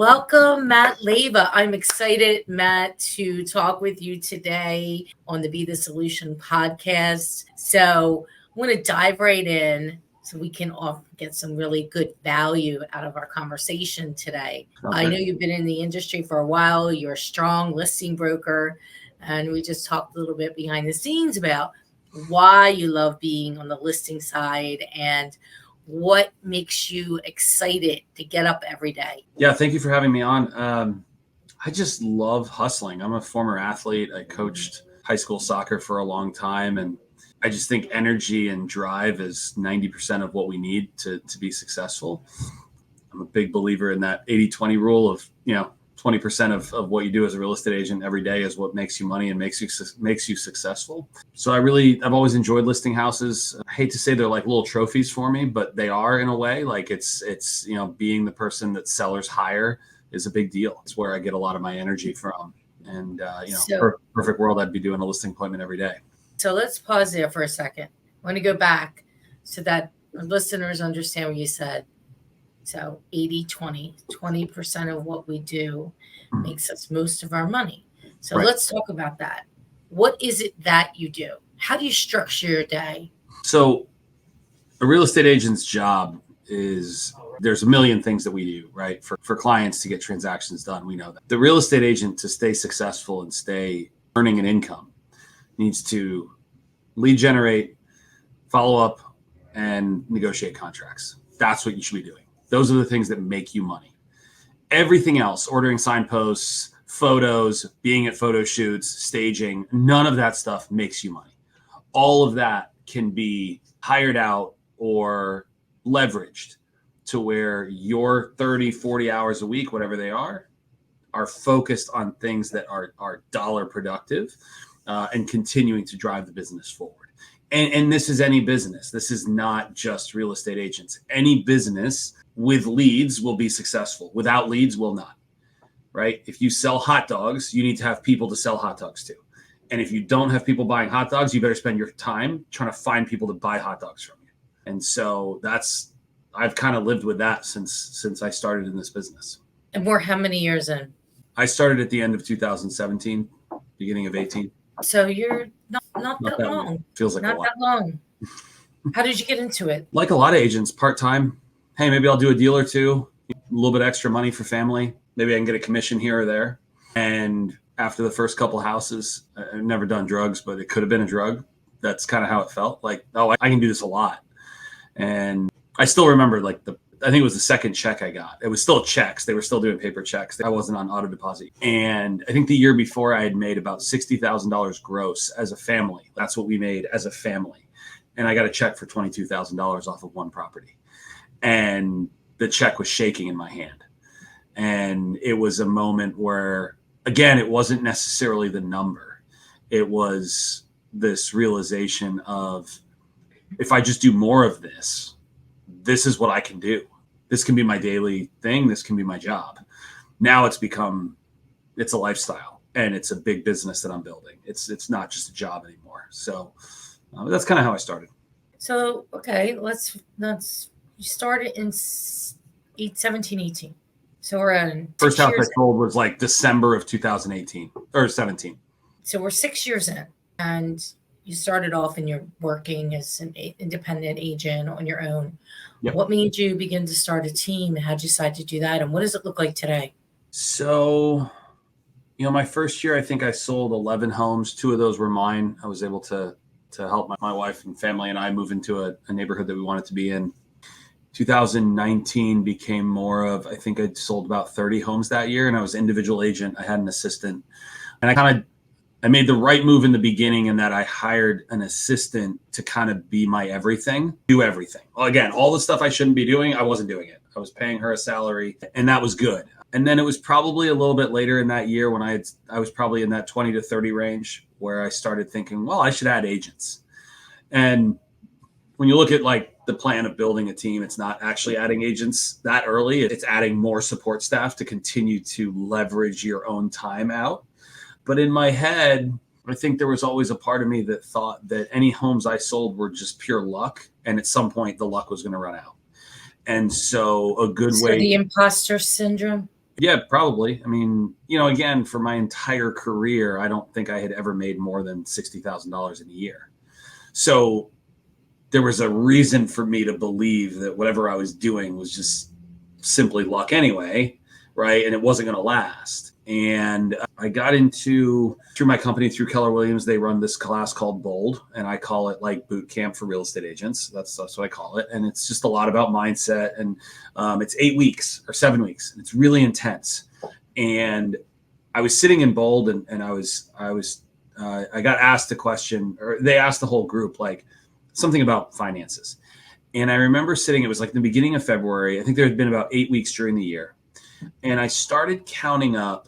Welcome, Matt Leva. I'm excited, Matt, to talk with you today on the Be the Solution podcast. So I want to dive right in so we can get some really good value out of our conversation today. I know you've been in the industry for a while. You're a strong listing broker. And we just talked a little bit behind the scenes about why you love being on the listing side and what makes you excited to get up every day. Yeah, thank you for having me on. I just love hustling. I'm a former athlete. I coached high school soccer for a long time. And I just think energy and drive is 90% of what we need to be successful. I'm a big believer in that 80-20 rule of, 20% of what you do as a real estate agent every day is what makes you money and makes you successful. So I've always enjoyed listing houses. I hate to say they're like little trophies for me, but they are in a way. Like it's being the person that sellers hire is a big deal. It's where I get a lot of my energy from. And perfect world, I'd be doing a listing appointment every day. So let's pause there for a second. I want to go back so that our listeners understand what you said. So 80-20, 20% of what we do makes us most of our money. So Let's talk about that. What is it that you do? How do you structure your day? So a real estate agent's job is there's a million things that we do, right? For clients to get transactions done. We know that the real estate agent, to stay successful and stay earning an income, needs to lead generate, follow up, and negotiate contracts. That's what you should be doing. Those are the things that make you money. Everything else, ordering signposts, photos, being at photo shoots, staging, none of that stuff makes you money. All of that can be hired out or leveraged to where your 30, 40 hours a week, whatever they are focused on things that are dollar productive and continuing to drive the business forward. And this is any business. This is not just real estate agents. Any business with leads will be successful. Without leads, will not, right? If you sell hot dogs, you need to have people to sell hot dogs to. And if you don't have people buying hot dogs, you better spend your time trying to find people to buy hot dogs from you. And so I've kind of lived with that since I started in this business. And we're how many years in? I started at the end of 2017, beginning of 18. So you're not that long. Long. Feels like not a lot. That long. How did you get into it? Like a lot of agents, part-time. Hey, maybe I'll do a deal or two, a little bit extra money for family. Maybe I can get a commission here or there. And after the first couple houses, I've never done drugs, but it could have been a drug. That's kind of how it felt. Like, oh, I can do this a lot. And I still remember I think it was the second check I got. It was still checks. They were still doing paper checks. I wasn't on auto deposit. And I think the year before I had made about $60,000 gross as a family. That's what we made as a family. And I got a check for $22,000 off of one property. And the check was shaking in my hand. And it was a moment where, again, it wasn't necessarily the number. It was this realization of, if I just do more of this, this is what I can do. This can be my daily thing. This can be my job. Now it's a lifestyle, and it's a big business that I'm building. It's not just a job anymore. So that's kind of how I started. So, okay, you started in 17, 18. So we're in first house I sold was like December of 2018 or 17. So we're 6 years in, and you started off and you're working as an independent agent on your own. Yep. What made you begin to start a team, and how did you decide to do that? And what does it look like today? So, my first year, I think I sold 11 homes. 2 of those were mine. I was able to help my wife and family and I move into a neighborhood that we wanted to be in. 2019 became more of, I think I sold about 30 homes that year, and I was individual agent. I had an assistant, and I made the right move in the beginning in that I hired an assistant to kind of be my everything, do everything. Well, again, all the stuff I shouldn't be doing, I wasn't doing it. I was paying her a salary, and that was good. And then it was probably a little bit later in that year when I was probably in that 20 to 30 range where I started thinking, well, I should add agents. And when you look at like the plan of building a team, it's not actually adding agents that early. It's adding more support staff to continue to leverage your own time out. But in my head, I think there was always a part of me that thought that any homes I sold were just pure luck. And at some point, the luck was going to run out. And so a good way. The imposter syndrome? Yeah, probably. I mean, again, for my entire career, I don't think I had ever made more than $60,000 in a year. So there was a reason for me to believe that whatever I was doing was just simply luck anyway, right? And it wasn't going to last. And I got through my company, through Keller Williams, they run this class called Bold, and I call it like boot camp for real estate agents. That's what I call it. And it's just a lot about mindset. And it's 8 weeks or 7 weeks, and it's really intense. And I was sitting in Bold, and I got asked a question, or they asked the whole group, like something about finances. And I remember sitting, it was like the beginning of February. I think there had been about 8 weeks during the year. And I started counting up.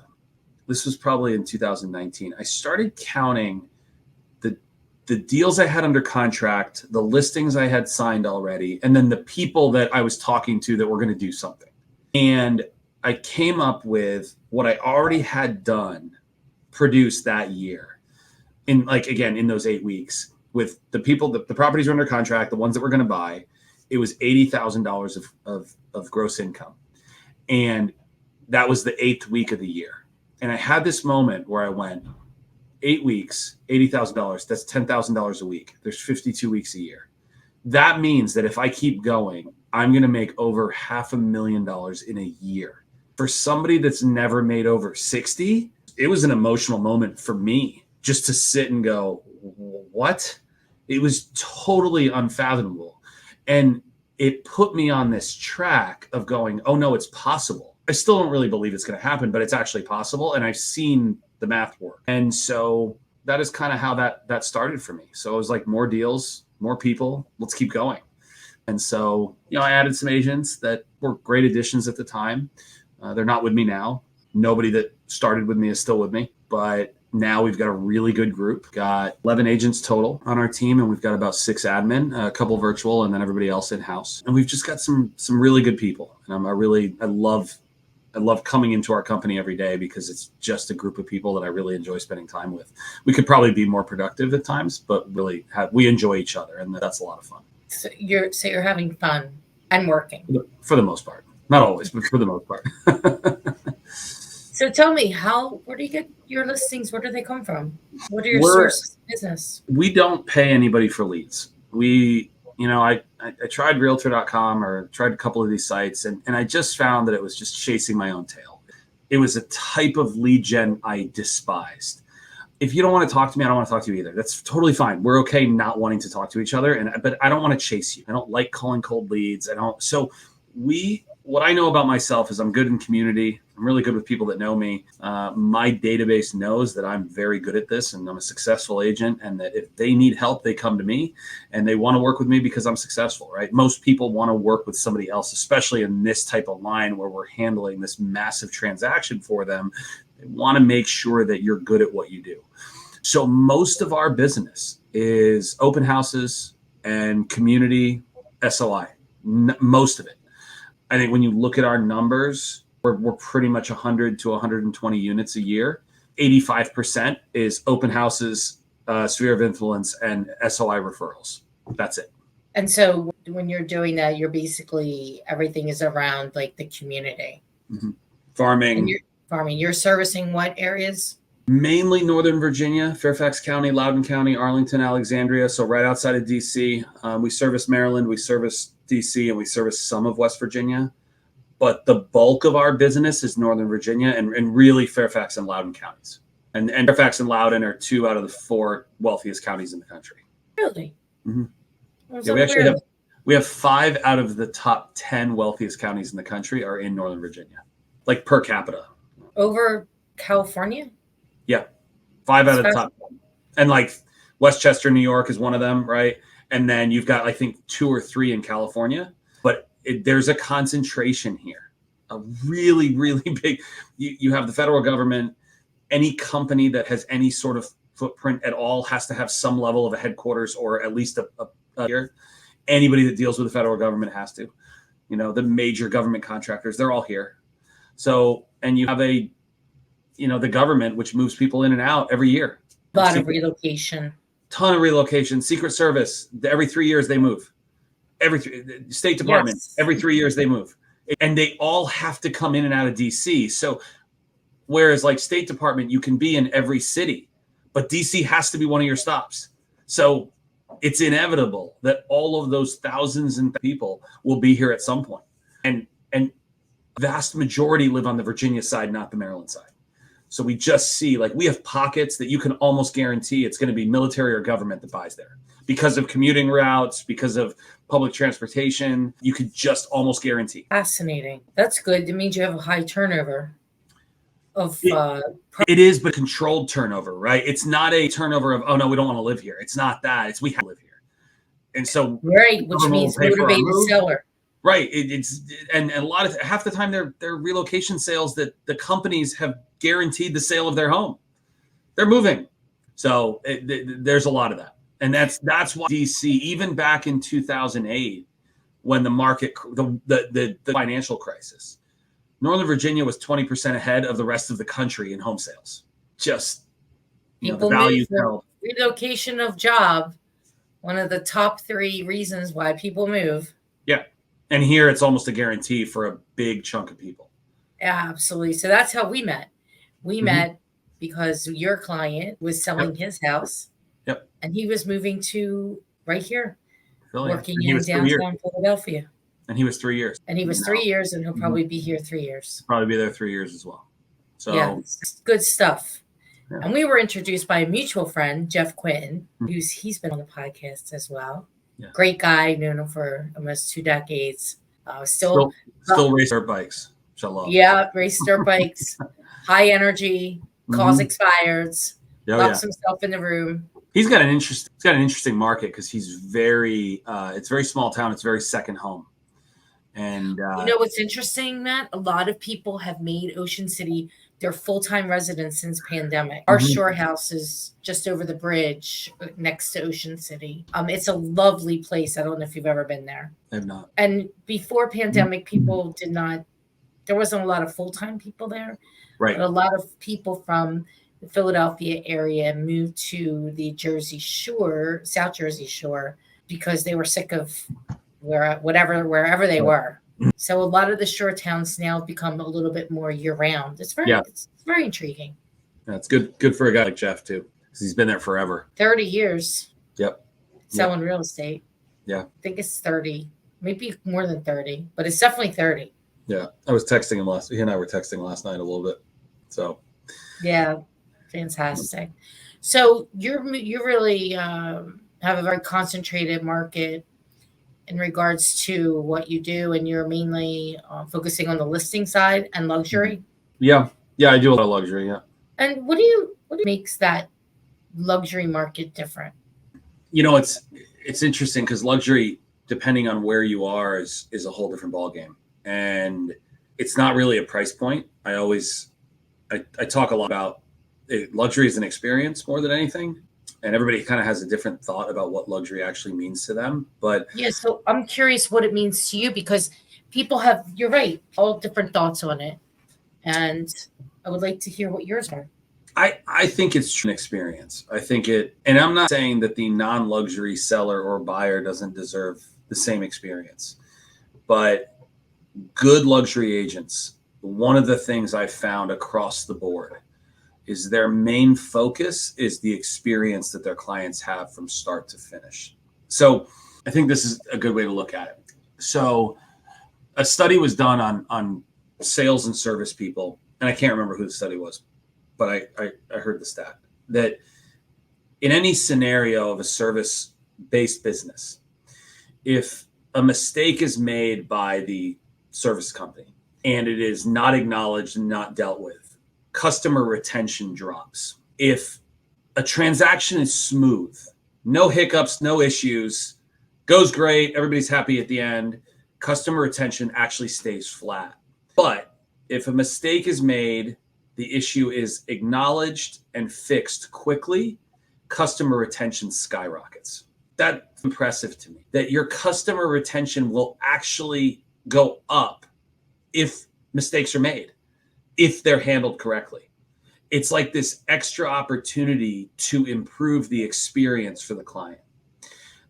This was probably in 2019. I started counting the deals I had under contract, the listings I had signed already, and then the people that I was talking to that were going to do something. And I came up with what I already had done, produced that year, in those 8 weeks, with the people, the properties were under contract, the ones that were going to buy. It was $80,000 of gross income. And that was the 8th week of the year. And I had this moment where I went, 8 weeks, $80,000, that's $10,000 a week. There's 52 weeks a year. That means that if I keep going, I'm going to make over $500,000 in a year. For somebody that's never made over 60, it was an emotional moment for me just to sit and go, what? It was totally unfathomable. And it put me on this track of going, oh no, it's possible. I still don't really believe it's going to happen, but it's actually possible. And I've seen the math work. And so that is kind of how that started for me. So it was like more deals, more people, let's keep going. And so, I added some agents that were great additions at the time. They're not with me now. Nobody that started with me is still with me, but now we've got a really good group. Got 11 agents total on our team, and we've got about 6 admin, a couple virtual, and then everybody else in-house. And we've just got some really good people. And I love coming into our company every day because it's just a group of people that I really enjoy spending time with. We could probably be more productive at times, but really we enjoy each other, and that's a lot of fun. So you're having fun and working. For the most part. Not always, but for the most part. So tell me, where do you get your listings? Where do they come from? What are your sources of business? We don't pay anybody for leads. I tried realtor.com or tried a couple of these sites, and I just found that it was just chasing my own tail. It was a type of lead gen I despised. If you don't want to talk to me, I don't want to talk to you either. That's totally fine. We're okay not wanting to talk to each other, but I don't want to chase you. I don't like calling cold leads. What I know about myself is I'm good in community. I'm really good with people that know me. My database knows that I'm very good at this, and I'm a successful agent, and that if they need help, they come to me, and they want to work with me because I'm successful, right? Most people want to work with somebody else, especially in this type of line where we're handling this massive transaction for them. They want to make sure that you're good at what you do. So most of our business is open houses and community SOI, most of it. I think when you look at our numbers, we're pretty much 100 to 120 units a year. 85% is open houses, sphere of influence, and SOI referrals. That's it. And so when you're doing that, you're basically, everything is around like the community. Mm-hmm. Farming. You're servicing what areas? Mainly Northern Virginia, Fairfax County, Loudoun County, Arlington, Alexandria. So right outside of DC. We service Maryland, we service DC, and we service some of West Virginia. But the bulk of our business is Northern Virginia and really Fairfax and Loudoun counties. And Fairfax and Loudoun are 2 out of the 4 wealthiest counties in the country. Really? Mm-hmm. Yeah, we have 5 out of the top 10 wealthiest counties in the country are in Northern Virginia, like per capita. Over California? Yeah, 5 out of the top 10. And like Westchester, New York is one of them, right? And then you've got, I think, 2 or 3 in California. But there's a concentration here, a really, really big. You have the federal government. Any company that has any sort of footprint at all has to have some level of a headquarters or at least a here. Anybody that deals with the federal government has to. The major government contractors, they're all here. So, and you have the government, which moves people in and out every year. A lot of relocation. Ton of relocation. Secret Service, every 3 years they move. State Department, yes. Every 3 years they move. And they all have to come in and out of DC. So whereas like State Department, you can be in every city, but DC has to be one of your stops. So it's inevitable that all of those thousands and people will be here at some point. And vast majority live on the Virginia side, not the Maryland side. So we just see, like, we have pockets that you can almost guarantee it's going to be military or government that buys there because of commuting routes, because of public transportation. You could just almost guarantee. Fascinating. That's good. It means you have a high turnover of it is, but controlled turnover, right? It's not a turnover of, oh no, we don't want to live here. It's not that. It's we have to live here. And so right, which means motivated seller. Right. And a lot of half the time they're relocation sales that the companies have guaranteed the sale of their home. They're moving. So there's a lot of that. And that's why DC, even back in 2008, when the market, the financial crisis, Northern Virginia was 20% ahead of the rest of the country in home sales. Just, the value held. Relocation of job, one of the top 3 reasons why people move. Yeah. And here it's almost a guarantee for a big chunk of people. Absolutely. So that's how we met. We met because your client was selling his house. Yep. And he was moving to right here, working in downtown Philadelphia. And he was 3 years. And he was 3 years, and he'll probably be here 3 years. Probably be there 3 years as well. So yeah, good stuff. Yeah. And we were introduced by a mutual friend, Jeff Quinn, he's been on the podcast as well. Yeah. Great guy, known him for almost 2 decades. Still race dirt bikes. Yeah, race dirt bikes, high energy, cause expireds, locks himself in the room. He's got an interesting market because he's very it's very small town. It's very second home. And what's interesting, Matt? A lot of people have made Ocean City their full-time residence since pandemic. Our shore house is just over the bridge next to Ocean City. It's a lovely place. I don't know if you've ever been there. I have not. And before pandemic, people there wasn't a lot of full-time people there. Right. But a lot of people from the Philadelphia area moved to the Jersey Shore, South Jersey Shore, because they were sick of wherever they were. So a lot of the shore towns now become a little bit more year-round. It's very intriguing. That's good for a guy like Jeff too, because he's been there forever. 30 years. Yep. Selling real estate. Yeah. I think it's 30, maybe more than 30, but it's definitely 30. Yeah, I was texting him he and I were texting last night a little bit. So. Yeah, fantastic. So you really have a very concentrated market in regards to what you do, and you're mainly focusing on the listing side and luxury. Yeah, I do a lot of luxury. Yeah. And what makes that luxury market different? It's interesting because luxury, depending on where you are, is a whole different ballgame, and it's not really a price point. I talk a lot about luxury as an experience more than anything. And everybody kind of has a different thought about what luxury actually means to them. But yeah, so I'm curious what it means to you, because people have, you're right, all different thoughts on it. And I would like to hear what yours are. I think it's an experience. I think and I'm not saying that the non-luxury seller or buyer doesn't deserve the same experience. But good luxury agents, one of the things I found across the board is their main focus is the experience that their clients have from start to finish. So I think this is a good way to look at it. So a study was done on sales and service people, and I can't remember who the study was, but I heard the stat that in any scenario of a service-based business, if a mistake is made by the service company and it is not acknowledged and not dealt with, customer retention drops. If a transaction is smooth, no hiccups, no issues, goes great, everybody's happy at the end, customer retention actually stays flat. But if a mistake is made, the issue is acknowledged and fixed quickly, customer retention skyrockets. That's impressive to me, that your customer retention will actually go up if mistakes are made, if they're handled correctly. It's like this extra opportunity to improve the experience for the client.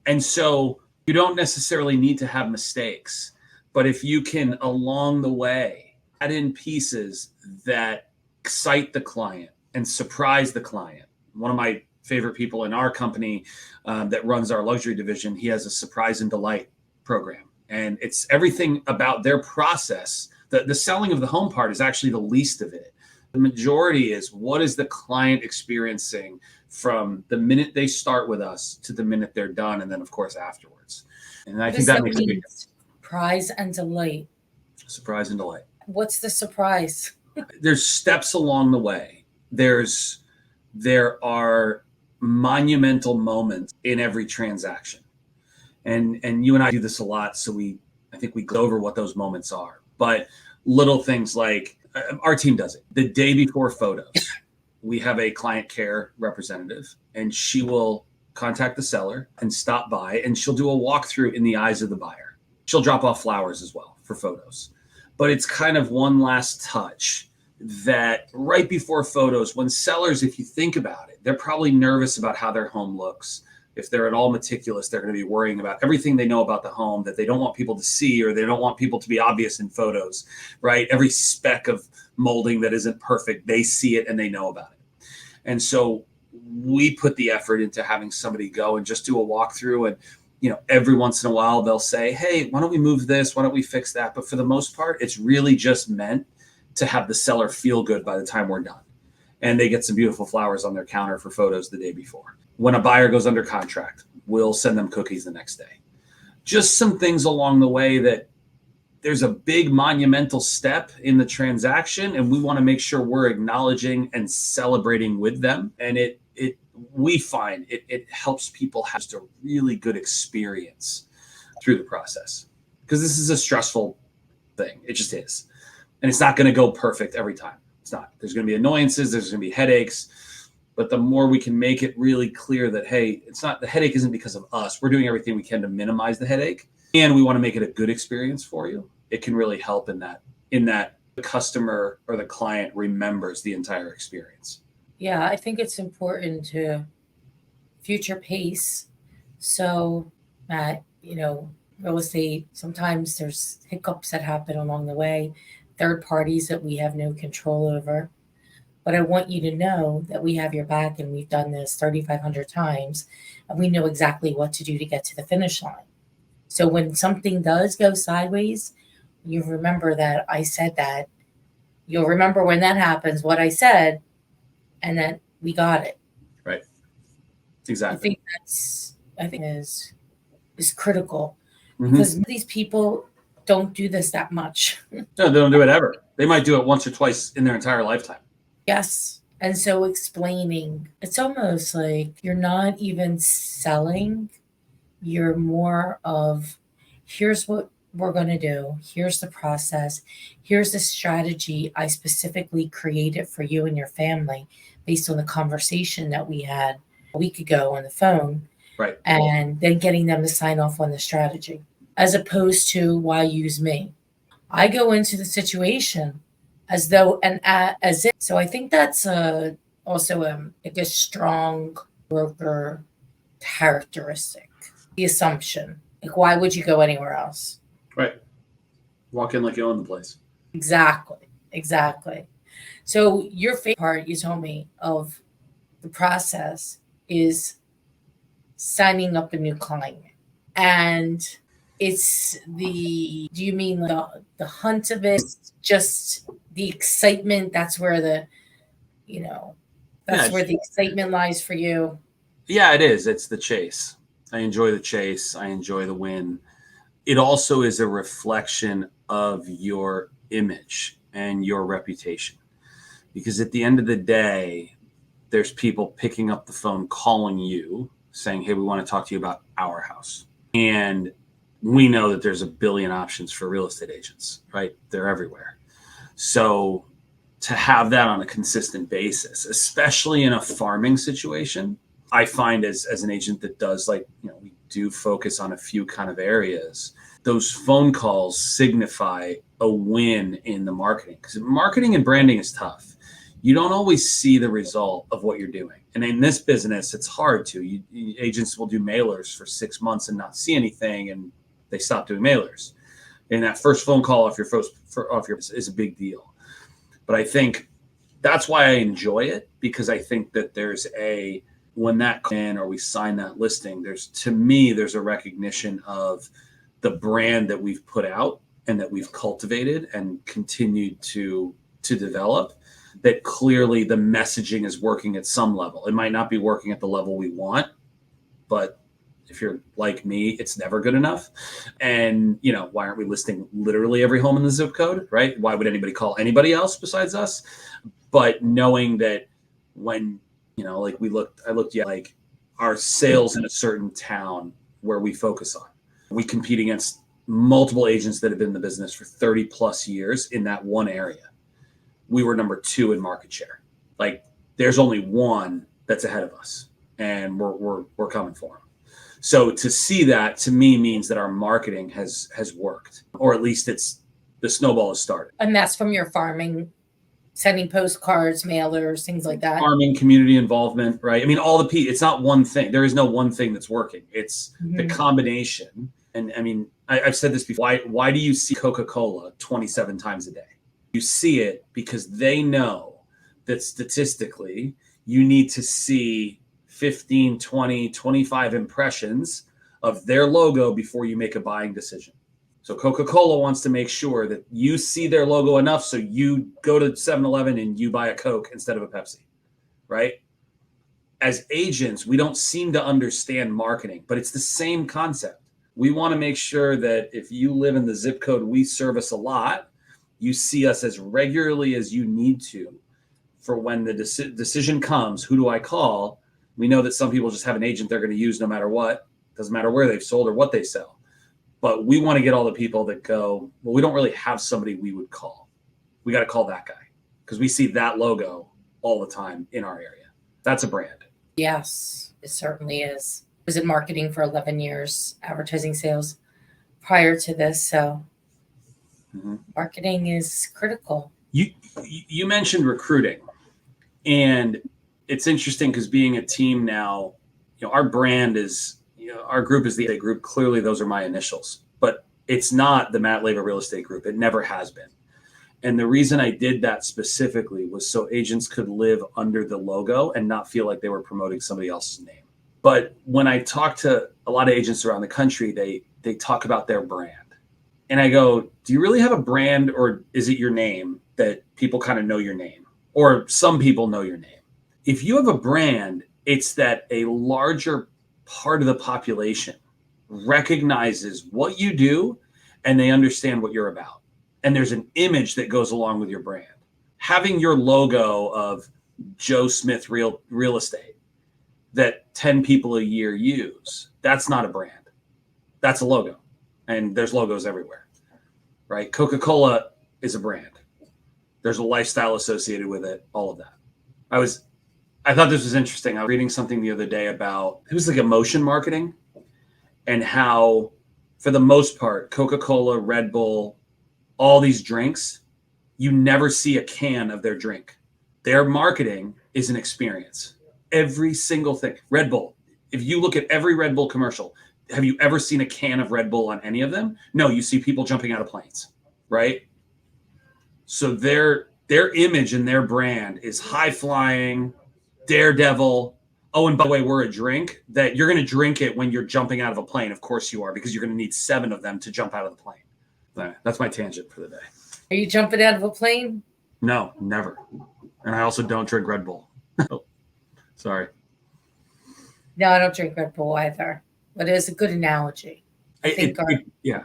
And so you don't necessarily need to have mistakes, But if you can, along the way, add in pieces that excite the client and surprise the client. One of my favorite people in our company that runs our luxury division, he has a surprise and delight program. And it's everything about their process. The selling of the home part is actually the least of it. The majority is, what is the client experiencing from the minute they start with us to the minute they're done, and then of course afterwards. And I think that makes a big difference. Surprise and delight. Surprise and delight. What's the surprise? There's steps along the way. There are monumental moments in every transaction. And you and I do this a lot, so I think we go over what those moments are. But little things like, our team does it. The day before photos, we have a client care representative, and she will contact the seller and stop by, and she'll do a walkthrough in the eyes of the buyer. She'll drop off flowers as well for photos. But it's kind of one last touch that right before photos, when sellers, if you think about it, they're probably nervous about how their home looks. If they're at all meticulous, they're going to be worrying about everything they know about the home that they don't want people to see, or they don't want people to be obvious in photos, right? Every speck of molding that isn't perfect, they see it and they know about it. And so we put the effort into having somebody go and just do a walkthrough. And, every once in a while they'll say, hey, why don't we move this? Why don't we fix that? But for the most part, it's really just meant to have the seller feel good by the time we're done. And they get some beautiful flowers on their counter for photos the day before. When a buyer goes under contract, we'll send them cookies the next day. Just some things along the way that there's a big monumental step in the transaction, and we want to make sure we're acknowledging and celebrating with them. And we find it helps people have just a really good experience through the process, because this is a stressful thing. It just is. And it's not going to go perfect every time. It's not. There's going to be annoyances. There's going to be headaches. But the more we can make it really clear that, hey, it's not, the headache isn't because of us. We're doing everything we can to minimize the headache, and we want to make it a good experience for you. It can really help in that the customer or the client remembers the entire experience. Yeah, I think it's important to future pace. So that, real estate, sometimes there's hiccups that happen along the way, third parties that we have no control over. But I want you to know that we have your back, and we've done this 3,500 times, and we know exactly what to do to get to the finish line. So when something does go sideways, you remember that I said that. You'll remember when that happens, what I said, and that we got it. Right. Exactly. I think is critical, because these people don't do this that much. No, they don't do it ever. They might do it once or twice in their entire lifetime. Yes. And so explaining, it's almost like you're not even selling. You're more of, here's what we're going to do. Here's the process. Here's the strategy I specifically created for you and your family based on the conversation that we had a week ago on the phone. Right. And then getting them to sign off on the strategy, as opposed to, why use me? I go into the situation as though and as if. So I think that's also a strong broker characteristic. The assumption, like, why would you go anywhere else? Right. Walk in like you own the place. Exactly. So your favorite part, you told me, of the process is signing up a new client. And it's do you mean the hunt of it, just the excitement? That's where the excitement lies for you. Yeah, it is. It's the chase. I enjoy the chase. I enjoy the win. It also is a reflection of your image and your reputation, because at the end of the day, there's people picking up the phone, calling you, saying, hey, we want to talk to you about our house. And we know that there's a billion options for real estate agents, right? They're everywhere. So to have that on a consistent basis, especially in a farming situation, I find as an agent that does, we do focus on a few kind of areas, those phone calls signify a win in the marketing, because marketing and branding is tough. You don't always see the result of what you're doing. And in this business, it's hard to. Agents will do mailers for 6 months and not see anything, and they stop doing mailers. And that first phone call off your is a big deal. But I think that's why I enjoy it, because I think that when that comes in or we sign that listing, there's a recognition of the brand that we've put out and that we've cultivated and continued to develop, that clearly the messaging is working at some level. It might not be working at the level we want, but if you're like me, it's never good enough. And, why aren't we listing literally every home in the zip code, right? Why would anybody call anybody else besides us? But knowing that when, I looked at like our sales in a certain town where we focus on, we compete against multiple agents that have been in the business for 30 plus years in that one area. We were number 2 in market share. Like, there's only one that's ahead of us, and we're coming for them. So to see that, to me, means that our marketing has worked, or at least the snowball has started. And that's from your farming, sending postcards, mailers, things like that. Farming, community involvement, right? I mean, it's not one thing. There is no one thing that's working. It's the combination. And I mean, I've said this before. Why do you see Coca-Cola 27 times a day? You see it because they know that statistically you need to see 15, 20, 25 impressions of their logo before you make a buying decision. So Coca-Cola wants to make sure that you see their logo enough so you go to 7-Eleven and you buy a Coke instead of a Pepsi, right? As agents, we don't seem to understand marketing, but it's the same concept. We want to make sure that if you live in the zip code we service a lot, you see us as regularly as you need to, for when the decision comes, who do I call? We know that some people just have an agent they're going to use no matter what. Doesn't matter where they've sold or what they sell. But we want to get all the people that go, well, we don't really have somebody we would call. We got to call that guy, because we see that logo all the time in our area. That's a brand. Yes, it certainly is. I was in marketing for 11 years, advertising sales prior to this. So marketing is critical. You mentioned recruiting, and it's interesting because being a team now, our brand is, our group is the group. Clearly, those are my initials, but it's not the Matt Leva Real Estate Group. It never has been. And the reason I did that specifically was so agents could live under the logo and not feel like they were promoting somebody else's name. But when I talk to a lot of agents around the country, they talk about their brand. And I go, do you really have a brand, or is it your name that people kind of know your name? Or some people know your name. If you have a brand, it's that a larger part of the population recognizes what you do and they understand what you're about. And there's an image that goes along with your brand. Having your logo of Joe Smith Real Estate that 10 people a year use, that's not a brand. That's a logo. And there's logos everywhere, right? Coca-Cola is a brand. There's a lifestyle associated with it, all of that. I thought this was interesting. I was reading something the other day about, it was like emotion marketing, and how, for the most part, Coca-Cola, Red Bull, all these drinks, you never see a can of their drink. Their marketing is an experience. Every single thing. Red Bull, if you look at every Red Bull commercial, have you ever seen a can of Red Bull on any of them? No, you see people jumping out of planes, right? So their image and their brand is high flying, daredevil. Oh, and by the way, we're a drink that you're going to drink it when you're jumping out of a plane. Of course you are, because you're going to need 7 of them to jump out of the plane. That's my tangent for the day. Are you jumping out of a plane? No, never. And I also don't drink Red Bull. Oh, sorry. No, I don't drink Red Bull either. But it was a good analogy. Yeah,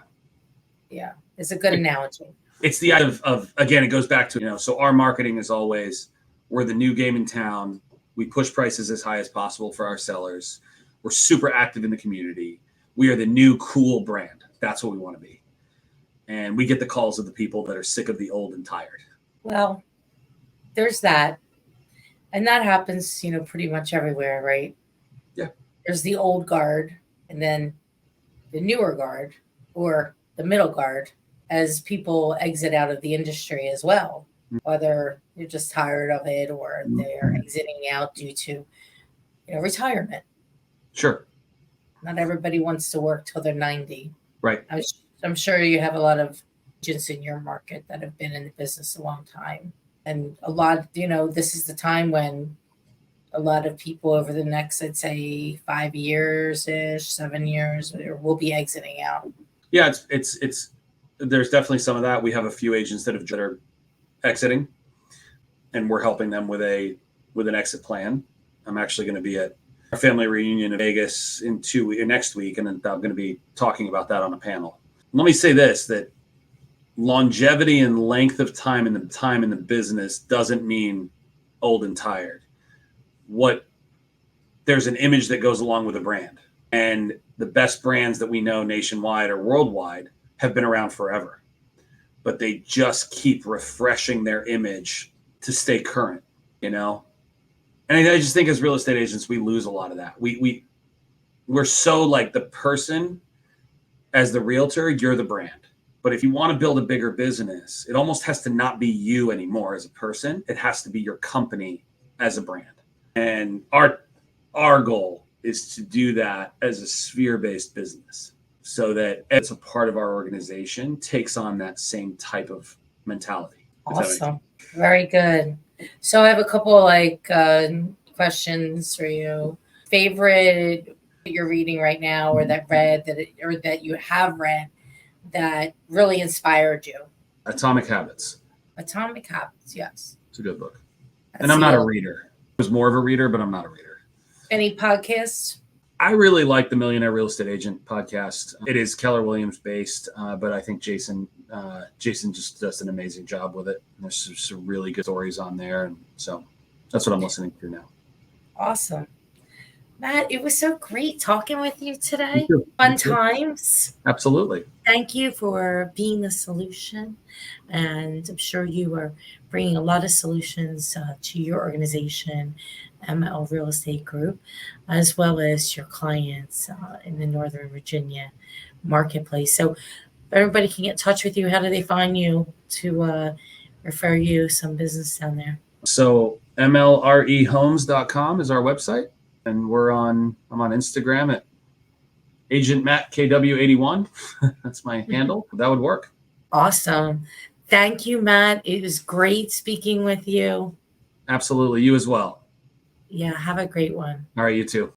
it's a good analogy. It's the idea of again, it goes back to, so our marketing is always, we're the new game in town. We push prices as high as possible for our sellers. We're super active in the community. We are the new cool brand. That's what we want to be. And we get the calls of the people that are sick of the old and tired. Well, there's that. And that happens, pretty much everywhere, right? Yeah. There's the old guard, and then the newer guard, or the middle guard, as people exit out of the industry as well, whether you're just tired of it or they're exiting out due to retirement. Sure. Not everybody wants to work till they're 90. Right. I was So I'm sure you have a lot of agents in your market that have been in the business a long time. And a lot, this is the time when a lot of people over the next, I'd say 5 years ish, 7 years, will be exiting out. Yeah, it's there's definitely some of that. We have a few agents that are exiting, and we're helping them with an exit plan. I'm actually going to be at our family reunion in Vegas next week, and then I'm going to be talking about that on a panel. Let me say this: that longevity and length of time in the business doesn't mean old and tired. There's an image that goes along with a brand, and the best brands that we know nationwide or worldwide have been around forever, but they just keep refreshing their image to stay current, And I just think as real estate agents, we lose a lot of that. We're so like the person as the realtor, you're the brand. But if you want to build a bigger business, it almost has to not be you anymore as a person. It has to be your company as a brand. And our goal is to do that as a sphere-based business so that it's a part of our organization takes on that same type of mentality. Awesome. Very good. So I have a couple questions for you. Favorite that you're reading right now, or that you have read that really inspired you? Atomic Habits. Atomic Habits, yes. It's a good book. And I'm not a reader. I was more of a reader, but I'm not a reader. Any podcasts? I really like the Millionaire Real Estate Agent podcast. It is Keller Williams based, but I think Jason just does an amazing job with it. And there's some really good stories on there. And so that's what I'm listening to now. Awesome. Matt, it was so great talking with you today. Fun times. Absolutely. Thank you for being the solution. And I'm sure you are bringing a lot of solutions to your organization, ML Real Estate Group, as well as your clients in the Northern Virginia marketplace. So if everybody can get in touch with you, how do they find you to refer you some business down there? So mlrehomes.com is our website. And I'm on Instagram at Agent Matt KW81. That's my handle. That would work. Awesome. Thank you, Matt. It was great speaking with you. Absolutely. You as well. Yeah. Have a great one. All right. You too.